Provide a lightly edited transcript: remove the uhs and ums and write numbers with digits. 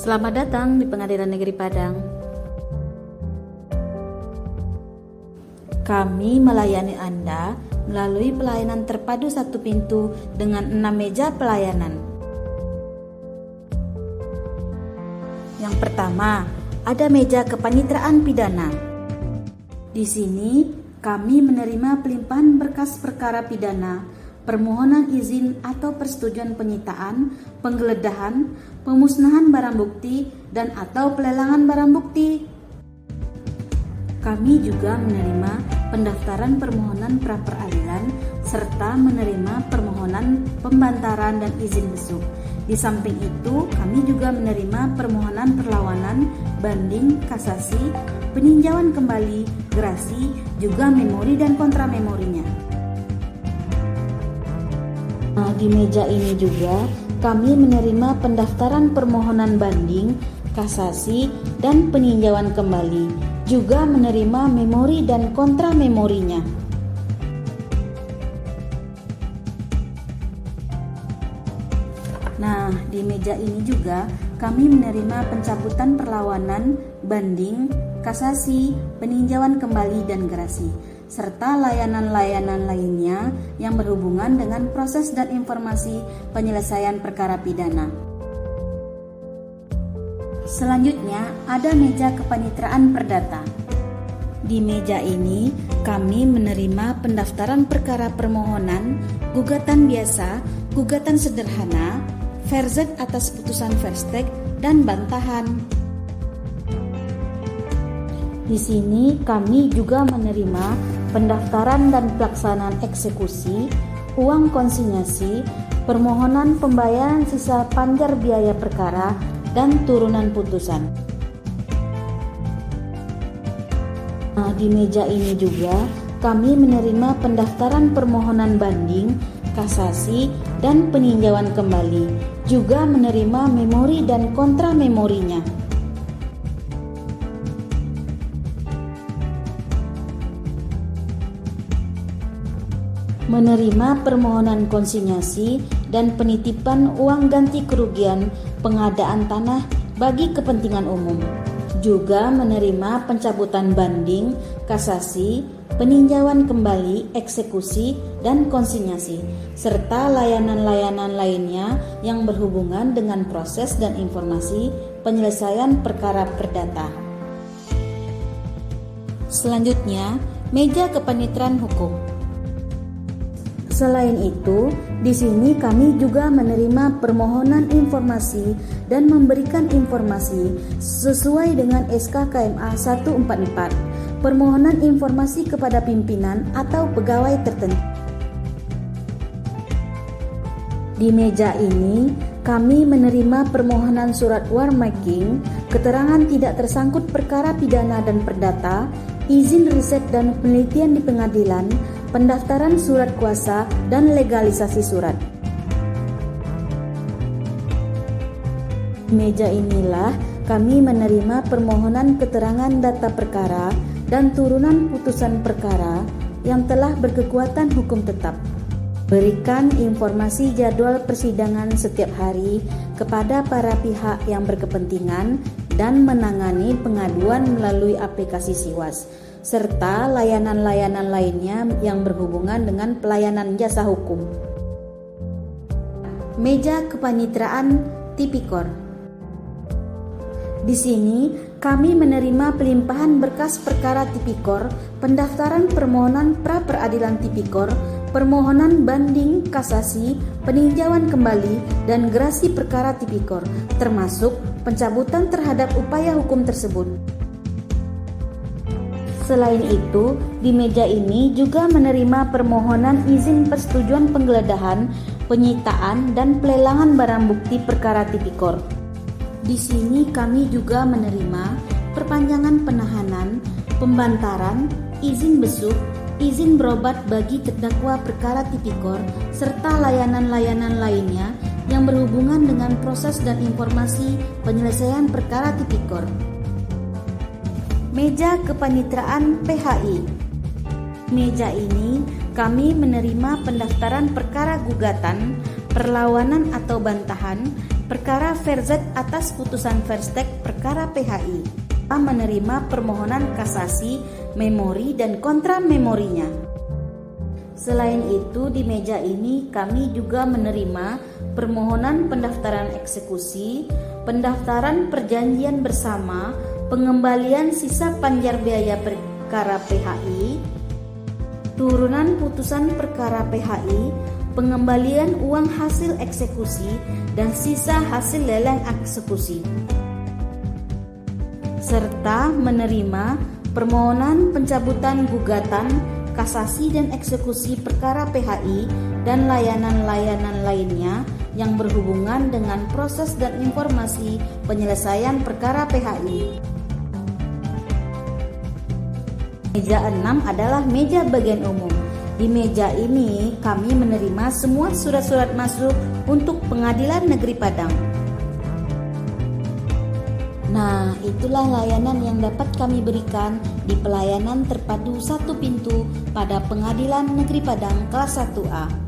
Selamat datang di Pengadilan Negeri Padang. Kami melayani Anda melalui pelayanan terpadu satu pintu dengan 6 meja pelayanan. Yang pertama, ada meja kepaniteraan pidana. Di sini kami menerima pelimpahan berkas perkara pidana, permohonan izin atau persetujuan penyitaan, penggeledahan, pemusnahan barang bukti, dan atau pelelangan barang bukti. Kami juga menerima pendaftaran permohonan pra-peradilan serta menerima permohonan pembantaran dan izin besuk. Di samping itu, kami juga menerima permohonan perlawanan, banding, kasasi, peninjauan kembali, gerasi, juga memori dan kontra memorinya. Di meja ini juga kami menerima pendaftaran permohonan banding, kasasi, dan peninjauan kembali, juga menerima memori dan kontra memorinya. Di meja ini juga kami menerima pencabutan perlawanan, banding, kasasi, peninjauan kembali, dan gerasi, serta layanan-layanan lainnya yang berhubungan dengan proses dan informasi penyelesaian perkara pidana. Selanjutnya, ada meja kepaniteraan perdata. Di meja ini, kami menerima pendaftaran perkara permohonan, gugatan biasa, gugatan sederhana, verzet atas putusan verstek, dan bantahan. Di sini kami juga menerima pendaftaran dan pelaksanaan eksekusi, uang konsinyasi, permohonan pembayaran sisa panjar biaya perkara, dan turunan putusan. Di meja ini juga kami menerima pendaftaran permohonan banding, kasasi, dan peninjauan kembali, juga menerima memori dan kontra memorinya. Menerima permohonan konsinyasi dan penitipan uang ganti kerugian pengadaan tanah bagi kepentingan umum, juga menerima pencabutan banding, kasasi, peninjauan kembali, eksekusi, dan konsinyasi, serta layanan-layanan lainnya yang berhubungan dengan proses dan informasi penyelesaian perkara perdata. Selanjutnya, meja kepaniteraan hukum. Selain itu, di sini kami juga menerima permohonan informasi dan memberikan informasi sesuai dengan SK KMA 144, permohonan informasi kepada pimpinan atau pegawai tertentu. Di meja ini, kami menerima permohonan surat warmaking, keterangan tidak tersangkut perkara pidana dan perdata, izin riset dan penelitian di pengadilan, pendaftaran surat kuasa, dan legalisasi surat. Di meja inilah kami menerima permohonan keterangan data perkara dan turunan putusan perkara yang telah berkekuatan hukum tetap. Berikan informasi jadwal persidangan setiap hari kepada para pihak yang berkepentingan dan menangani pengaduan melalui aplikasi Siwas, serta layanan-layanan lainnya yang berhubungan dengan pelayanan jasa hukum. Meja kepaniteraan tipikor. Di sini kami menerima pelimpahan berkas perkara tipikor, pendaftaran permohonan pra-peradilan tipikor, permohonan banding, kasasi, peninjauan kembali, dan gerasi perkara tipikor, termasuk pencabutan terhadap upaya hukum tersebut. Selain itu, di meja ini juga menerima permohonan izin persetujuan penggeledahan, penyitaan, dan pelelangan barang bukti perkara tipikor. Di sini kami juga menerima perpanjangan penahanan, pembantaran, izin besuk, izin berobat bagi terdakwa perkara tipikor, serta layanan-layanan lainnya yang berhubungan dengan proses dan informasi penyelesaian perkara tipikor. Meja kepaniteraan PHI. Meja ini kami menerima pendaftaran perkara gugatan, perlawanan atau bantahan, perkara verzet atas putusan Verstek perkara PHI, menerima permohonan kasasi, memori, dan kontra memorinya. Selain itu, di meja ini kami juga menerima permohonan pendaftaran eksekusi, pendaftaran perjanjian bersama, pengembalian sisa panjar biaya perkara PHI, turunan putusan perkara PHI, pengembalian uang hasil eksekusi, dan sisa hasil lelang eksekusi, serta menerima permohonan pencabutan gugatan, kasasi dan eksekusi perkara PHI dan layanan-layanan lainnya yang berhubungan dengan proses dan informasi penyelesaian perkara PHI. Meja 6 adalah meja bagian umum. Di meja ini kami menerima semua surat-surat masuk untuk Pengadilan Negeri Padang. Nah, itulah layanan yang dapat kami berikan di pelayanan terpadu satu pintu pada Pengadilan Negeri Padang kelas 1A.